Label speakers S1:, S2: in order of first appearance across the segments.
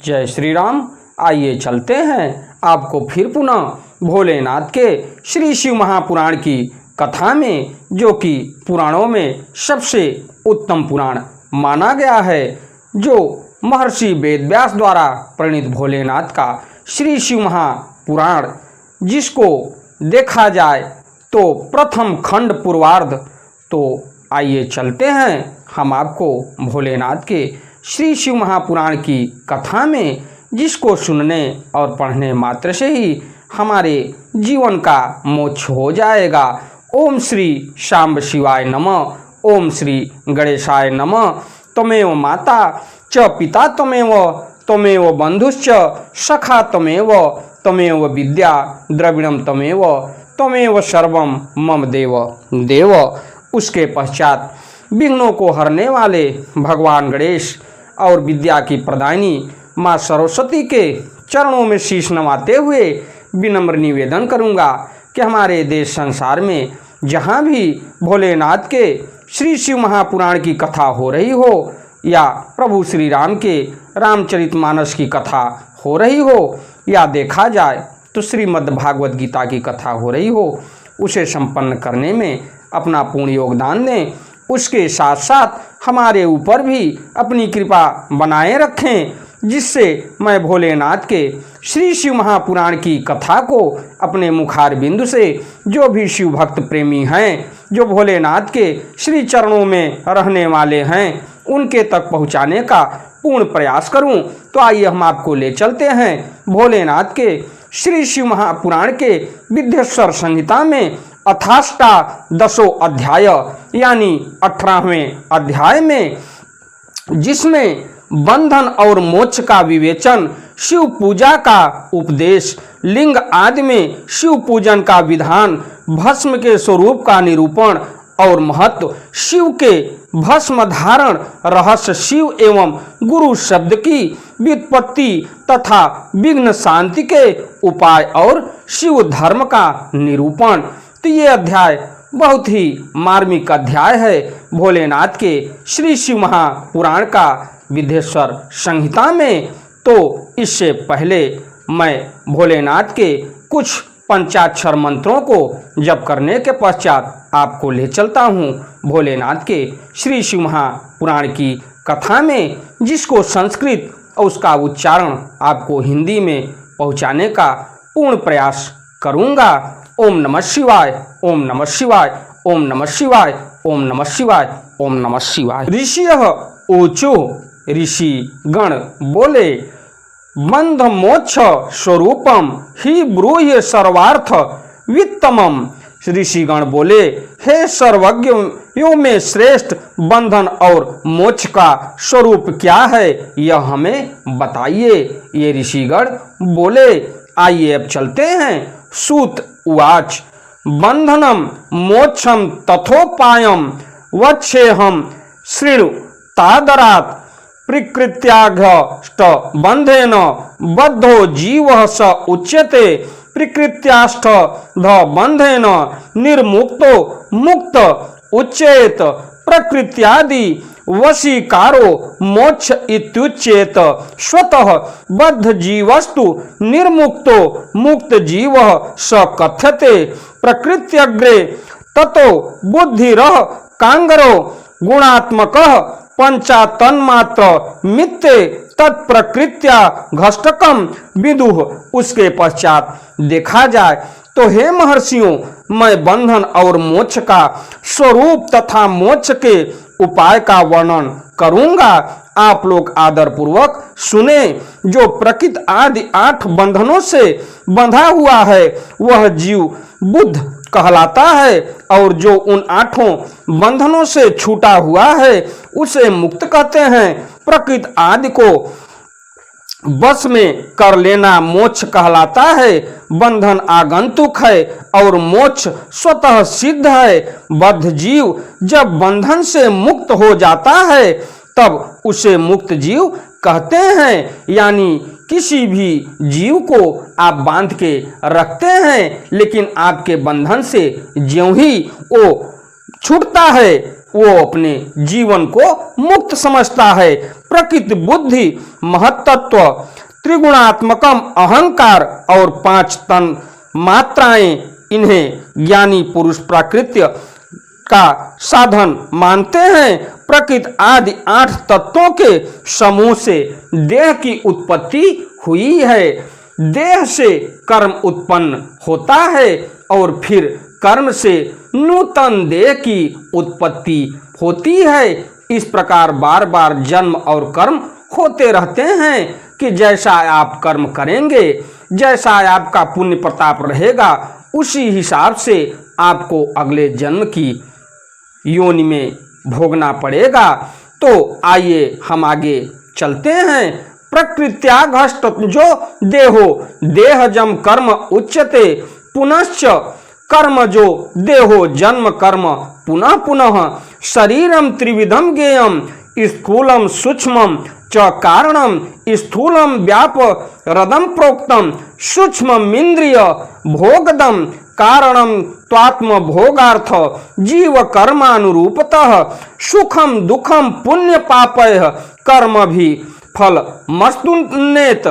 S1: जय श्री राम। आइए चलते हैं आपको फिर पुनः भोलेनाथ के श्री शिव महापुराण की कथा में, जो कि पुराणों में सबसे उत्तम पुराण माना गया है, जो महर्षि वेदव्यास द्वारा प्रणीत भोलेनाथ का श्री शिव महापुराण, जिसको देखा जाए तो प्रथम खंड पूर्वार्ध। तो आइए चलते हैं हम आपको भोलेनाथ के श्री शिव महापुराण की कथा में, जिसको सुनने और पढ़ने मात्र से ही हमारे जीवन का मोक्ष हो जाएगा। ओम श्री शांब शिवाय नमः। ओम श्री गणेशाय नमः। त्वमेव माता च पिता त्वमेव बंधुश्च सखा त्वमेव विद्या द्रविणम त्वमेव सर्वम मम देव देव। उसके पश्चात विघ्नों को हरने वाले भगवान गणेश और विद्या की प्रदायिनी माँ सरस्वती के चरणों में शीश नवाते हुए विनम्र निवेदन करूँगा कि हमारे देश संसार में जहाँ भी भोलेनाथ के श्री शिव महापुराण की कथा हो रही हो, या प्रभु श्री राम के रामचरितमानस की कथा हो रही हो, या देखा जाए तो श्रीमद् भागवत गीता की कथा हो रही हो, उसे संपन्न करने में अपना पूर्ण योगदान दें। उसके साथ साथ हमारे ऊपर भी अपनी कृपा बनाए रखें, जिससे मैं भोलेनाथ के श्री शिव महापुराण की कथा को अपने मुखार बिंदु से जो भी शिव भक्त प्रेमी हैं, जो भोलेनाथ के श्री चरणों में रहने वाले हैं, उनके तक पहुंचाने का पूर्ण प्रयास करूं। तो आइए हम आपको ले चलते हैं भोलेनाथ के श्री शिव महापुराण के विद्येश्वर संहिता में अथाष्टादशो अध्याय यानी 18वें अध्याय में, जिसमें बंधन और मोक्ष का विवेचन, शिव पूजा का उपदेश, लिंग आदि में शिव पूजन का विधान, भस्म के स्वरूप का निरूपण और महत्व, शिव के भस्म धारण रहस्य, शिव एवं गुरु शब्द की व्युत्पत्ति तथा विघ्न शांति के उपाय और शिव धर्म का निरूपण। तो ये अध्याय बहुत ही मार्मिक अध्याय है भोलेनाथ के श्री शिव महापुराण का विद्येश्वर संहिता में। तो इससे पहले मैं भोलेनाथ के कुछ पंचाक्षर मंत्रों को जप करने के पश्चात आपको ले चलता हूँ भोलेनाथ के श्री शिव महापुराण की कथा में, जिसको संस्कृत और उसका उच्चारण आपको हिंदी में पहुँचाने का पूर्ण प्रयास करूँगा। ओम नमः शिवाय, ओम नमः शिवाय, ओम नमः शिवाय, ओम नमः शिवाय, ओम नमः शिवाय। ऋषियः ऊचो, ऋषि गण बोले, बंध मोक्ष स्वरूपम ही ब्रूहि सर्वार्थ वित्तमम। ऋषिगण बोले, हे सर्वज्ञों में श्रेष्ठ, बंधन और मोक्ष का स्वरूप क्या है, यह हमें बताइए। ये ऋषिगण बोले। आइए अब चलते हैं। सूत उवाच, बंधनम मोक्षम तथोपायम वच्छेहम शृणु तादरात् प्रकृत्याघष्ट बंधेन बद्धो जीवः स उच्यते। प्रकृत्याष्ट ध बंधेन निर्मुक्तो मुक्त उच्येत। प्रकृत्यादि वशीकारो मोक्ष इत्युच्येत। स्वतः बद्ध जीवस्तु निर्मुक्तो मुक्त जीवः स कथ्यते। प्रकृत्यग्रे ततो बुद्धिरः कांगरो गुणात्मकः पंचातन्मात्र मित्ते तत्प्रकृत्या घष्टकम विदुः। उसके पश्चात देखा जाए तो हे महर्षियों, मैं बंधन और मोक्ष का स्वरूप तथा मोक्ष के उपाय का वर्णन करूंगा। आप लोग आदर पूर्वक सुने। जो प्रकृति आदि 8 बंधनों से बंधा हुआ है, वह जीव बुद्ध कहलाता है, और जो उन 8 बंधनों से छूटा हुआ है, उसे मुक्त कहते हैं। प्रकृति आदि को बस में कर लेना मोक्ष कहलाता है। बंधन आगंतुक है और मोक्ष स्वतः सिद्ध है। बद्ध जीव जब बंधन से मुक्त हो जाता है, तब उसे मुक्त जीव कहते हैं। यानी किसी भी जीव को आप बांध के रखते हैं, लेकिन आपके बंधन से ज्यों ही वो छूटता है, वो अपने जीवन को मुक्त समझता है। प्रकृति, बुद्धि, महत्त्व, त्रिगुणात्मकम अहंकार और 5 तन मात्राएं, इन्हें ज्ञानी पुरुष प्राकृत्य का साधन मानते हैं। प्रकृति आदि 8 तत्वों के समूह से देह की उत्पत्ति हुई है। देह से कर्म उत्पन्न होता है और फिर कर्म से नूतन देह की उत्पत्ति होती है। इस प्रकार बार बार जन्म और कर्म होते रहते हैं कि जैसा आप कर्म करेंगे, जैसा आपका पुण्य प्रताप रहेगा, उसी हिसाब से आपको अगले जन्म की योनि में भोगना पड़ेगा। तो आइए हम आगे चलते हैं। प्रकृत्याघष्ट जो देहो देहजम कर्म उच्यते, पुनश्च कर्म जो देहो जन्म कर्म पुनः पुनः। शरीरम त्रिविधम ज्ञेयम, स्थूलम सूक्ष्मम च कारणम। स्थूलम व्यापरदम प्रोक्तम, सूक्ष्ममिंद्रिय भोगदम कारणम त्वात्म भोगार्थ जीव कर्मानुरूपतः। सुखम दुखम पुण्य पापय कर्म भी फल मस्तुन्नेत।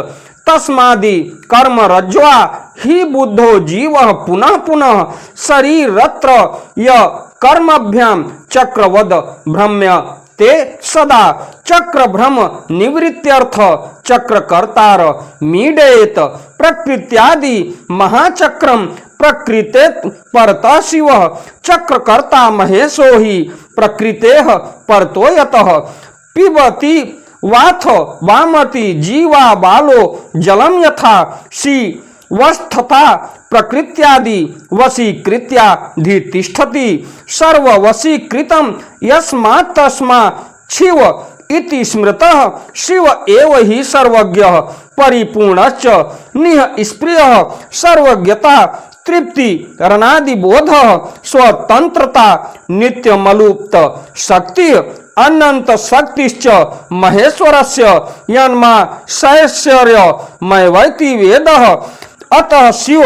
S1: तस्मादि कर्म रज्ज्वा ही बुद्धो जीव पुनः पुनः शरीरत्र य कर्मभ्याम चक्रवद भ्रम्य ते सदा। चक्र भ्रम निवृत्त्यर्थ चक्रकर्तार मीडेत। प्रकृत्यादि महाचक्रम प्रकृते परतः शिव, चक्रकर्ता महेशो ही प्रकृतेः परतो यतः। पिबति वाथ वामति जीवा बालो जलम यथा, सी वस्थता प्रकृत्यादि वशीकृत्याधितिष्ठति। सर्ववशीकृतं यस्मात् तस्मात् शिव इति स्मृतः। शिव एव ही सर्वज्ञः परिपूर्णश्च निःस्पृहः। सर्वज्ञता तृप्ति रणादिबोध स्वतंत्रता नित्यमलुप्त शक्ति अनंत शक्तिश्च महेश्वरस्य यन्मा शैश्वर्यमयवैति वेदः। अतः शिव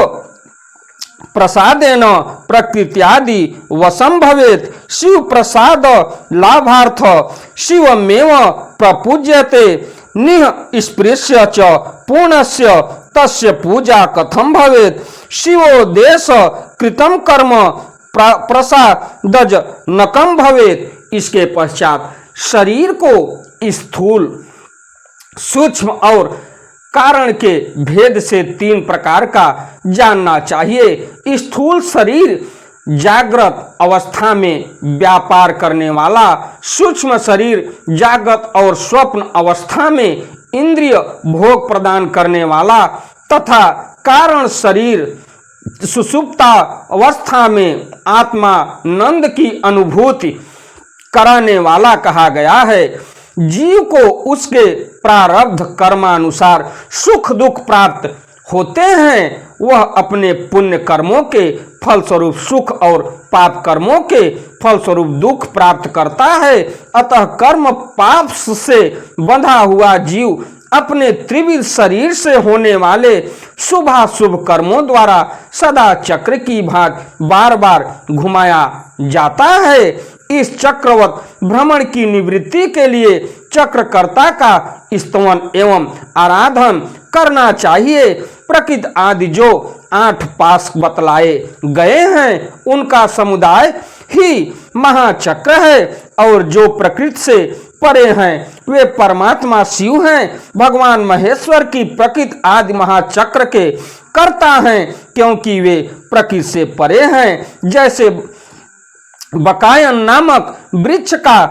S1: प्रसादेन प्रकृत्यादि वशं भवेत्। शिव प्रसाद लाभार्थ शिवमेव प्रपूज्यते। निःस्पृश्य च पूर्णस्य तस्य पूजा कथं भवेत्। शिवोदेश कृतं कर्म प्रसादज नकम भवेत्। इसके पश्चात शरीर को स्थूल, सूक्ष्म और कारण के भेद से 3 प्रकार का जानना चाहिए। स्थूल शरीर जागृत अवस्था में व्यापार करने वाला, सूक्ष्म शरीर जागृत और स्वप्न अवस्था में इंद्रिय भोग प्रदान करने वाला तथा कारण शरीर सुषुप्ता अवस्था में आत्मानंद की अनुभूति कराने वाला कहा गया है। जीव को उसके प्रारब्ध कर्मानुसार सुख दुख प्राप्त होते हैं। वह अपने पुण्य कर्मों के फलस्वरूप सुख और पाप कर्मों के फलस्वरूप दुख प्राप्त करता है। अतः कर्म पाप से बंधा हुआ जीव अपने त्रिविध शरीर से होने वाले शुभाशुभ कर्मों द्वारा सदा चक्र की भांति बार बार घुमाया जाता है। इस चक्रवत भ्रमण की निवृत्ति के लिए चक्रकर्ता का स्तवन एवं आराधन करना चाहिए। प्रकृति आदि जो 8 पाश बतलाए गए हैं उनका समुदाय ही महाचक्र है और जो प्रकृति से परे हैं वे परमात्मा शिव हैं। भगवान महेश्वर की प्रकृति आदि महाचक्र के कर्ता हैं क्योंकि वे प्रकृति से परे हैं। जैसे बकायन नामक वृक्ष का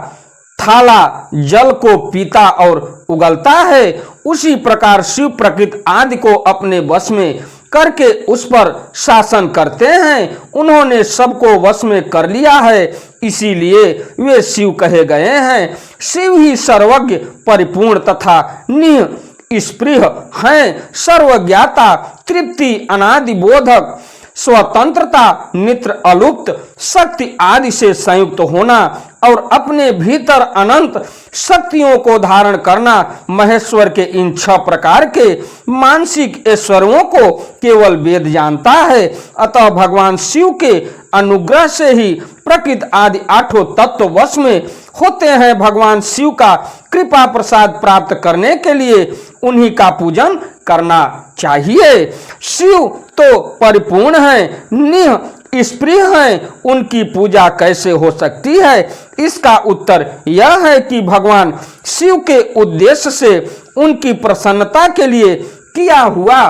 S1: थाला जल को पीता और उगलता है, उसी प्रकार शिव प्रकृति आदि को अपने वश में करके उस पर शासन करते हैं। उन्होंने सबको वश में कर लिया है, इसीलिए वे शिव कहे गए हैं। शिव ही सर्वज्ञ परिपूर्ण तथा निःस्पृह हैं। सर्वज्ञाता तृप्ति अनादि बोधक स्वतंत्रता नित्र अलुप्त शक्ति आदि से संयुक्त होना और अपने भीतर अनंत शक्तियों को धारण करना महेश्वर के इन 6 प्रकार के मानसिक ऐश्वर्यों को केवल वेद जानता है। अतः भगवान शिव के अनुग्रह से ही प्रकृति आदि 8 तत्व वश में होते हैं। भगवान शिव का कृपा प्रसाद प्राप्त करने के लिए उन्हीं का पूजन करना चाहिए। शिव तो परिपूर्ण है, निःस्पृह हैं, उनकी पूजा कैसे हो सकती है? इसका उत्तर यह है कि भगवान शिव के उद्देश्य से उनकी प्रसन्नता के लिए किया हुआ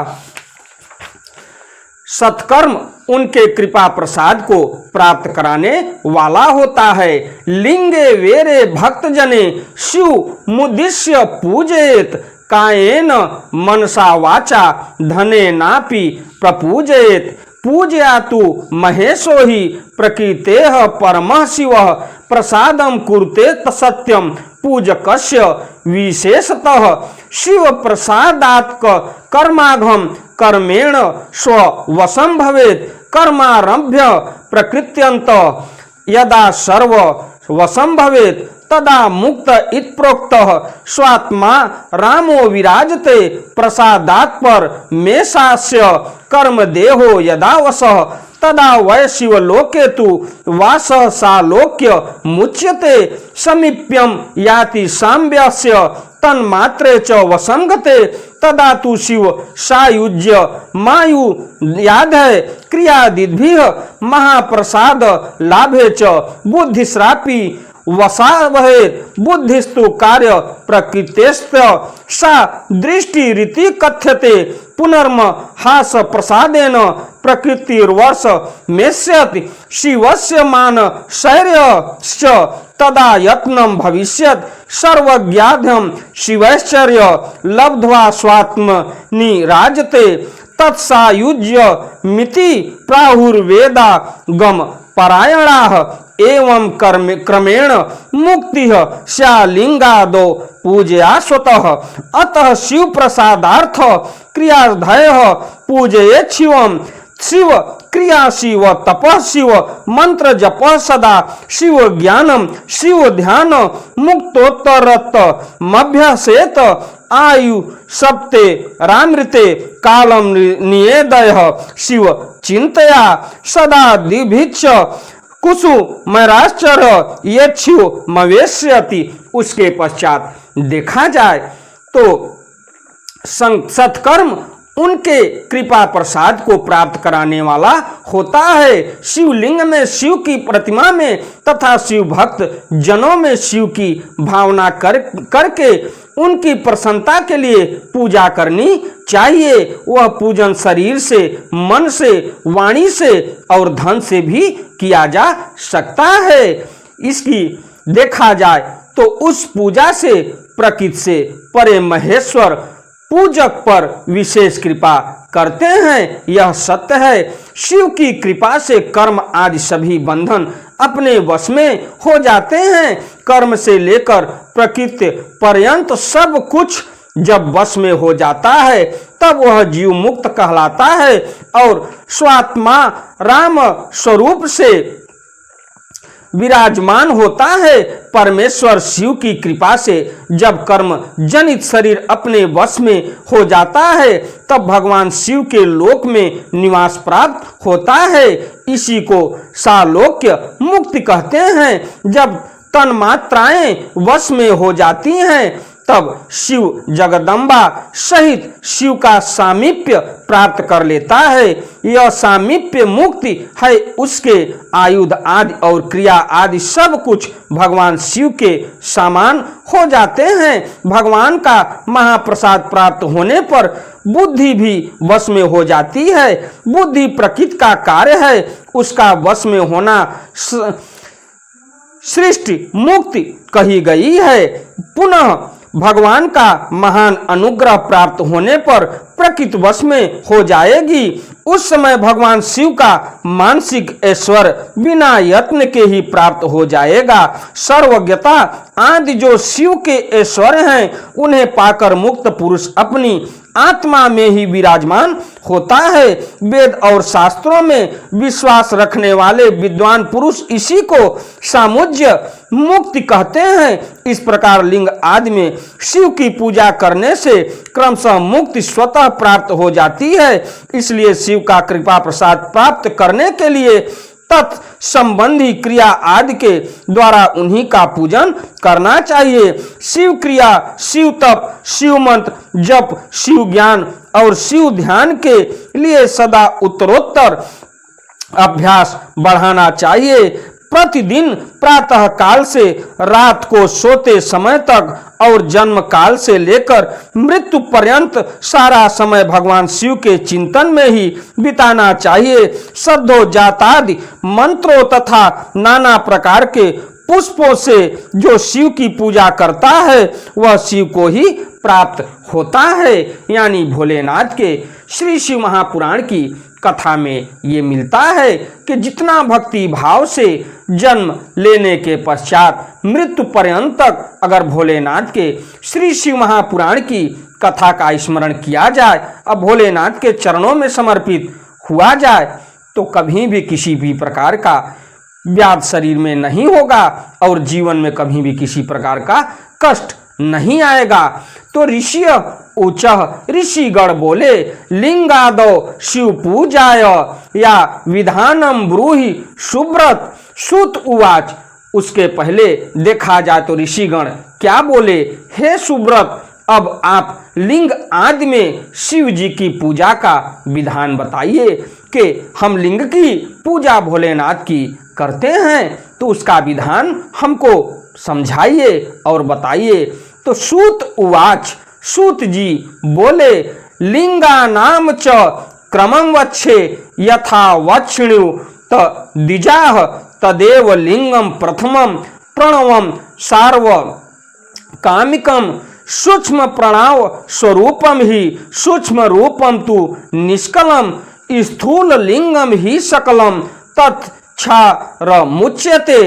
S1: सत्कर्म उनके कृपा प्रसाद को प्राप्त कराने वाला होता है। लिंगे वेरे भक्त जने शिव मुदिश्य पूजेत, कायेन मनसा वाचा धने नापि प्रपूजेत। पूजया तु महेशो हि प्रकृतेः परमः शिवः, प्रसादं कुरुते सत्यं पूजकस्य विशेषतः। शिव प्रसादात्क कर्माघम कर्मेण स्ववशं भवेत्, कर्मारभ्य प्रकृत्यंत यदा सर्व वशं भवेत् तदा मुक्त इत्प्रोक्तः। स्वात्मा रामो विराजते प्रसादात् पर मेषास्य कर्म देहो यदा वशः, तदा वै शिवलोके तु वासः सालोक्य मुच्यते। समीप्यं याति साम्यस्य तन्मात्रे च वसंगते, तदा तु शिव सायुज्य मायु याधय क्रियादिभिः महाप्रसाद लाभे च बुद्धिश्रापी वसावहेत्। बुद्धिस्तु कार्य प्रकृतेस्त सा दृष्टि रीति कथ्यते। पुनर्म हास प्रसादेन प्रकृतिर्वर्ष मेष्यति। शिवस्य मान शैर्यश्च तदा यत्नं भविष्यत्। सर्वज्ञाध्यं शिवैश्चर्य लब्ध्वा स्वात्मनि राजते। तत्सायुज्य मिति प्राहुर्वेदा गम परायणाः। एवं क्रमेण मुक्तिः स्यालिंगादो पूजया स्वतः। अतः शिव प्रसादार्थ क्रियाधयः पूजयेत् शिवम्। शिव क्रिया शिव तपः शिव मंत्र जपः सदा। शिव ज्ञानम शिव ध्यान मुक्तोत्तरत मभ्यसेत। आयु सप्ते रामृते कालम नियेदयः। शिव चिंतया सदा दिभिच्छ कुसुमराश्चर येच्छिव मवेश्यति। उसके पश्चात देखा जाए तो सत्कर्म उनके कृपा प्रसाद को प्राप्त कराने वाला होता है। शिवलिंग में शिव की प्रतिमा में तथा शिव भक्त जनों में शिव की भावना करके उनकी प्रसन्नता के लिए पूजा करनी चाहिए। वह पूजन शरीर से, मन से, वाणी से और धन से भी किया जा सकता है। इसकी देखा जाए तो उस पूजा से प्रकृति से परे महेश्वर पूजक पर विशेष कृपा करते हैं, यह सत्य है। शिव की कृपा से कर्म आदि सभी बंधन अपने वश में हो जाते हैं। कर्म से लेकर प्रकृति पर्यंत सब कुछ जब वश में हो जाता है तब वह जीव मुक्त कहलाता है और स्वात्मा राम स्वरूप से विराजमान होता है। परमेश्वर शिव की कृपा से जब कर्म जनित शरीर अपने वश में हो जाता है तब भगवान शिव के लोक में निवास प्राप्त होता है। इसी को सालोक्य मुक्ति कहते हैं। जब तन मात्राएं वश में हो जाती हैं तब शिव जगदम्बा सहित शिव का सामीप्य प्राप्त कर लेता है। यह सामीप्य मुक्ति है। उसके आयुध आदि और क्रिया आदि सब कुछ भगवान शिव के समान हो जाते हैं। भगवान का महाप्रसाद प्राप्त होने पर बुद्धि भी वश में हो जाती है। बुद्धि प्रकृति का कार्य है, उसका वश में होना सृष्टि मुक्ति कही गई है। पुनः भगवान का महान अनुग्रह प्राप्त होने पर प्रकृति वश में हो जाएगी। उस समय भगवान शिव का मानसिक ऐश्वर्य बिना यत्न के ही प्राप्त हो जाएगा। सर्वज्ञता आदि जो शिव के ऐश्वर्य हैं उन्हें पाकर मुक्त पुरुष अपनी आत्मा में ही विराजमान होता है। वेद और शास्त्रों में विश्वास रखने वाले विद्वान पुरुष इसी को सामुज्य मुक्ति कहते हैं। इस प्रकार लिंग आदि में शिव की पूजा करने से क्रमशः मुक्ति स्वतः प्राप्त हो जाती है। इसलिए शिव का कृपा प्रसाद प्राप्त करने के लिए तत्संबंधी क्रिया आदि के द्वारा उन्हीं का पूजन करना चाहिए। शिव क्रिया, शिव तप, शिव मंत्र जप, शिव ज्ञान और शिव ध्यान के लिए सदा उत्तरोत्तर अभ्यास बढ़ाना चाहिए। प्रतिदिन प्रातः काल से रात को सोते समय तक और जन्म काल से लेकर मृत्यु पर्यंत सारा समय भगवान शिव के चिंतन में ही बिताना चाहिए। सद्धो जातादि मंत्रों तथा नाना प्रकार के पुष्पों से जो शिव की पूजा करता है वह शिव को ही प्राप्त होता है। यानी भोलेनाथ के श्री शिव महापुराण की कथा में ये मिलता है कि जितना भक्ति भाव से जन्म लेने के पश्चात मृत्यु पर्यंत तक अगर भोलेनाथ के श्री शिव महापुराण की कथा का स्मरण किया जाए, अब भोलेनाथ के चरणों में समर्पित हुआ जाए, तो कभी भी किसी भी प्रकार का व्याध शरीर में नहीं होगा और जीवन में कभी भी किसी प्रकार का कष्ट नहीं आएगा। तो ऋषि उच्च ऋषिगण बोले, लिंगादो शिव पूजाय या विधानम ब्रूहि सुब्रत। सूत उवाच, उसके पहले देखा जाए तो ऋषिगण क्या बोले, हे सुब्रत, अब आप लिंग आदि में शिव जी की पूजा का विधान बताइए कि हम लिंग की पूजा भोलेनाथ की करते हैं, तो उसका विधान हमको समझाइए और बताइए। तो सूत उवाच, सूत जी बोले, लिंगा नाम च क्रमं वच्छे यथा वक्षिणु त द्विजाः तदेव लिंगम प्रथमं प्रणवं सार्व कामिकम सूक्ष्म प्रणव स्वरूपम ही सूक्ष्म रूपम तु निष्कलम स्थूल लिंगम ही सकलम तत्क्षार मुच्यते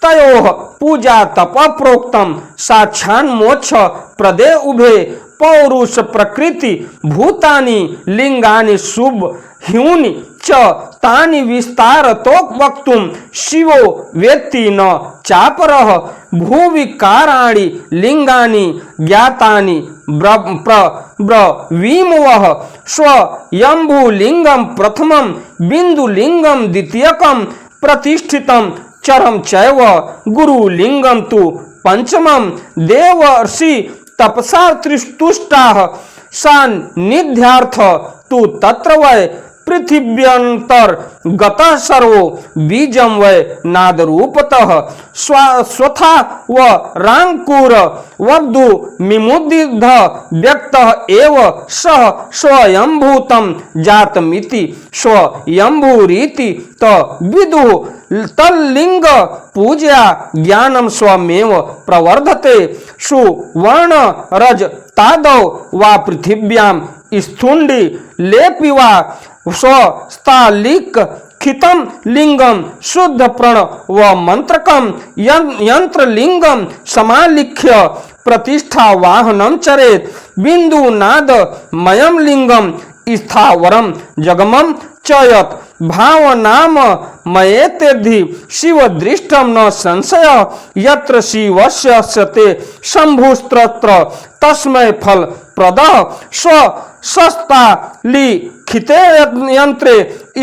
S1: तयोः पूजा तप प्रोक्तम साक्षान् मोक्ष प्रदे उभे पौरुष प्रकृति भूतानि लिंगानि शुभ ह्यूनि च तानि विस्तार तो वक्तुम शिवो वेत्ति न चापरः भूविकाराणि लिंगानि ज्ञातानि ब्रवीमवः स्वयंभूलिंगम प्रथमं बिंदुलिंगम द्वितीयकं प्रतिष्ठितं चरम चैव गुरुलिंगम तु पंचमं देवर्षि तपसा तुष्टाः सान्निध्यार्थ तु तत्र वै पृथिव्यंतर गतः सर्वो बीजम वै नाद रूपतः स्वथा व रांकुर वब्दु मिमुदिध व्यक्तः एव सह स्वयंभूतं जातमिति स्वयंभूरीति त विदु तल्लिंग पूजा ज्ञानम स्वमेव प्रवर्धते सुवर्ण रज तादौ वा पृथिव्यां स्थुंडी लेपिवा स्वस्तालिक खितम लिंगम शुद्ध प्रण व मंत्रकम यंत्र लिंगम समालिख्य प्रतिष्ठा वाहनम चरेत बिंदु नाद मयम लिंगम स्थावरम जगमम चयत भाव नाम मयेतेधि शिव दृष्टम न संशय यत्र शिवस्य सते शंभुस्त्र तस्मै फल प्रद स्वसस्ता लिखिते यंत्रे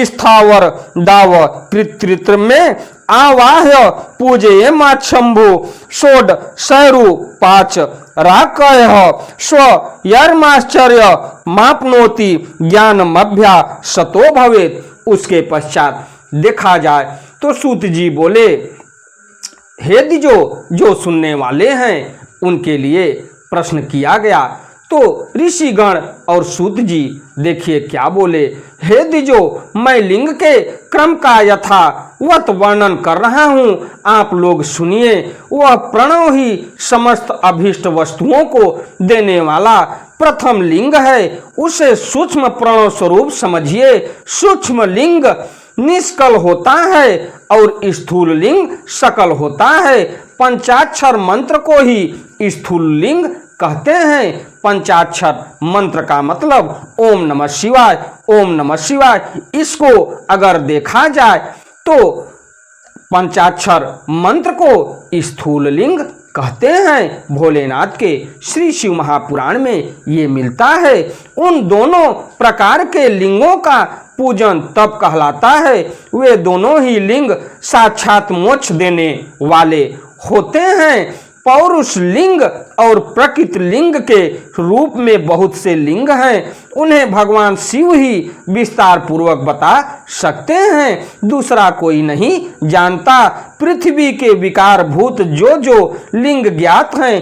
S1: स्थावर दाव पितृत्र में आवाह्य पूजये मा शंभु षोड सैरु पाच राकय स्वयर्माश्चर्य मापनोति ज्ञानमभ्या सतो भवेत। उसके पश्चात देखा जाए तो सूत जी बोले, हे द्विजो, जो सुनने वाले हैं उनके लिए प्रश्न किया गया। तो ऋषिगण और सूत जी देखिए क्या बोले, हे द्विजो, मैं लिंग के क्रम का यथावत वर्णन कर रहा हूँ, आप लोग सुनिए। वह प्रणव ही समस्त अभीष्ट वस्तुओं को देने वाला प्रथम लिंग है, उसे सूक्ष्म प्रणव स्वरूप समझिए। सूक्ष्म लिंग निष्कल होता है और स्थूल लिंग सकल होता है। पंचाक्षर मंत्र को ही स्थूल लिंग कहते हैं। पंचाक्षर मंत्र का मतलब ओम नमः शिवाय, ओम नमः शिवाय। इसको अगर देखा जाए तो पंचाक्षर मंत्र को स्थूल लिंग कहते हैं भोलेनाथ के श्री शिव महापुराण में ये मिलता है। उन दोनों प्रकार के लिंगों का पूजन तब कहलाता है। वे दोनों ही लिंग साक्षात मोक्ष देने वाले होते हैं। पौरुष लिंग और प्रकृति लिंग के रूप में बहुत से लिंग हैं। उन्हें भगवान शिव ही विस्तार पूर्वक बता सकते हैं, दूसरा कोई नहीं जानता। पृथ्वी के विकार भूत जो लिंग ज्ञात हैं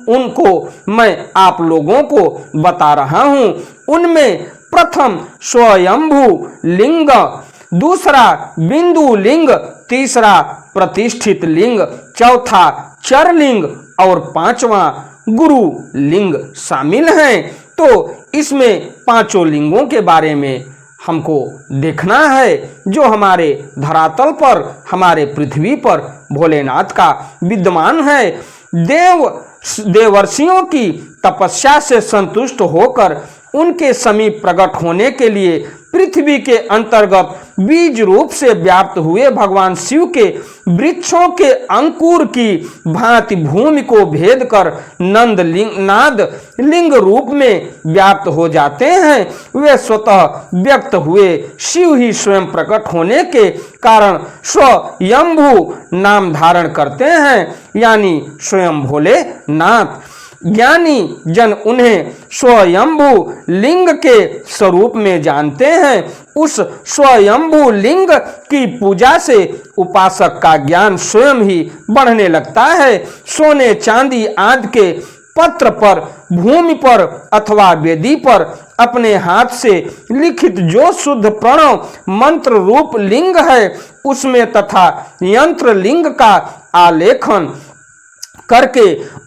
S1: उनको मैं आप लोगों को बता रहा हूँ। उनमें प्रथम स्वयंभू लिंग, दूसरा बिंदु लिंग, तीसरा प्रतिष्ठित लिंग, चौथा चर लिंग और पांचवा गुरु लिंग शामिल हैं। तो इसमें पांचों लिंगों के बारे में हमको देखना है जो हमारे धरातल पर, हमारे पृथ्वी पर भोलेनाथ का विद्यमान है। देवर्षियों की तपस्या से संतुष्ट होकर उनके समीप प्रकट होने के लिए पृथ्वी के अंतर्गत बीज रूप से व्याप्त हुए भगवान शिव के वृक्षों के अंकुर की भांति भूमि को भेद कर नाद लिंग रूप में व्याप्त हो जाते हैं। वे स्वतः व्यक्त हुए शिव ही स्वयं प्रकट होने के कारण स्वयंभू नाम धारण करते हैं, यानी स्वयं भोलेनाथ। ज्ञानी जन उन्हें स्वयंभू लिंग के स्वरूप में जानते हैं। उस स्वयंभू लिंग की पूजा से उपासक का ज्ञान स्वयं ही बढ़ने लगता है। सोने चांदी आदि के पत्र पर, भूमि पर अथवा वेदी पर अपने हाथ से लिखित जो शुद्ध प्रणव मंत्र रूप लिंग है उसमें तथा यंत्र लिंग का आलेखन करके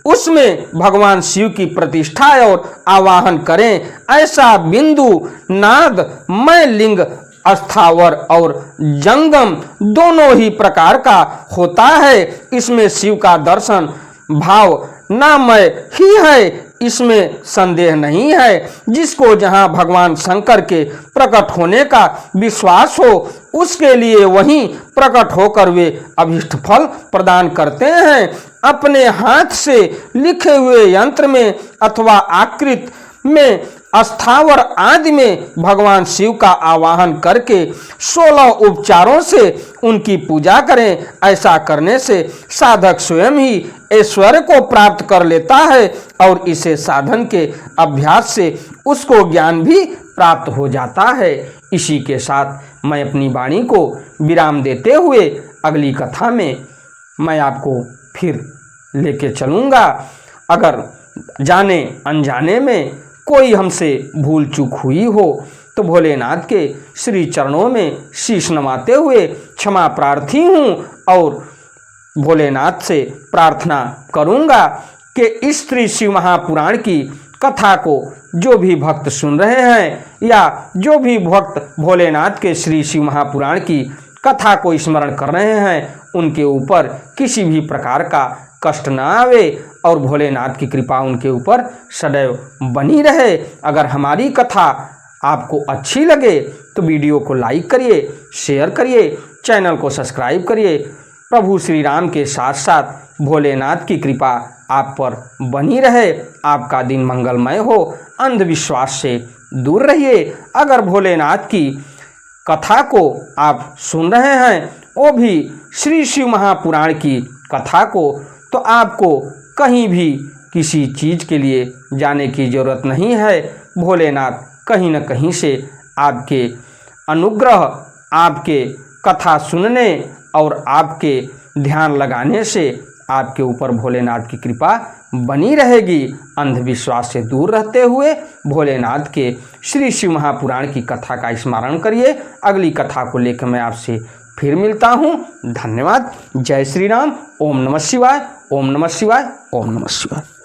S1: उसमें भगवान शिव की प्रतिष्ठा और आवाहन करें। ऐसा बिंदु नाद मय लिंग अस्थावर और जंगम दोनों ही प्रकार का होता है। इसमें शिव का दर्शन भाव नामय ही है, इसमें संदेह नहीं है। जिसको जहां भगवान शंकर के प्रकट होने का विश्वास हो उसके लिए वहीं प्रकट होकर वे अभिष्ट फल प्रदान करते हैं। अपने हाथ से लिखे हुए यंत्र में अथवा आकृत में, अस्थावर आदि में भगवान शिव का आवाहन करके 16 उपचारों से उनकी पूजा करें। ऐसा करने से साधक स्वयं ही ऐश्वर्य को प्राप्त कर लेता है और इसे साधन के अभ्यास से उसको ज्ञान भी प्राप्त हो जाता है। इसी के साथ मैं अपनी वाणी को विराम देते हुए अगली कथा में मैं आपको फिर लेके चलूँगा। अगर जाने अनजाने में कोई हमसे भूल चूक हुई हो तो भोलेनाथ के श्री चरणों में शीश नवाते हुए क्षमा प्रार्थी हूँ और भोलेनाथ से प्रार्थना करूँगा कि इस श्री शिव महापुराण की कथा को जो भी भक्त सुन रहे हैं या जो भी भक्त भोलेनाथ के श्री शिव महापुराण की कथा को स्मरण कर रहे हैं उनके ऊपर किसी भी प्रकार का कष्ट न आवे और भोलेनाथ की कृपा उनके ऊपर सदैव बनी रहे। अगर हमारी कथा आपको अच्छी लगे तो वीडियो को लाइक करिए, शेयर करिए, चैनल को सब्सक्राइब करिए। प्रभु श्री राम के साथ साथ भोलेनाथ की कृपा आप पर बनी रहे। आपका दिन मंगलमय हो। अंधविश्वास से दूर रहिए। अगर भोलेनाथ की कथा को आप सुन रहे हैं वो भी श्री शिव महापुराण की कथा को, तो आपको कहीं भी किसी चीज़ के लिए जाने की ज़रूरत नहीं है। भोलेनाथ कहीं न कहीं से आपके अनुग्रह, आपके कथा सुनने और आपके ध्यान लगाने से आपके ऊपर भोलेनाथ की कृपा बनी रहेगी। अंधविश्वास से दूर रहते हुए भोलेनाथ के श्री शिव महापुराण की कथा का स्मरण करिए। अगली कथा को लेकर मैं आपसे फिर मिलता हूँ। धन्यवाद। जय श्री राम। ओम नमः शिवाय। ओम नमः शिवाय। ओम नमः शिवाय।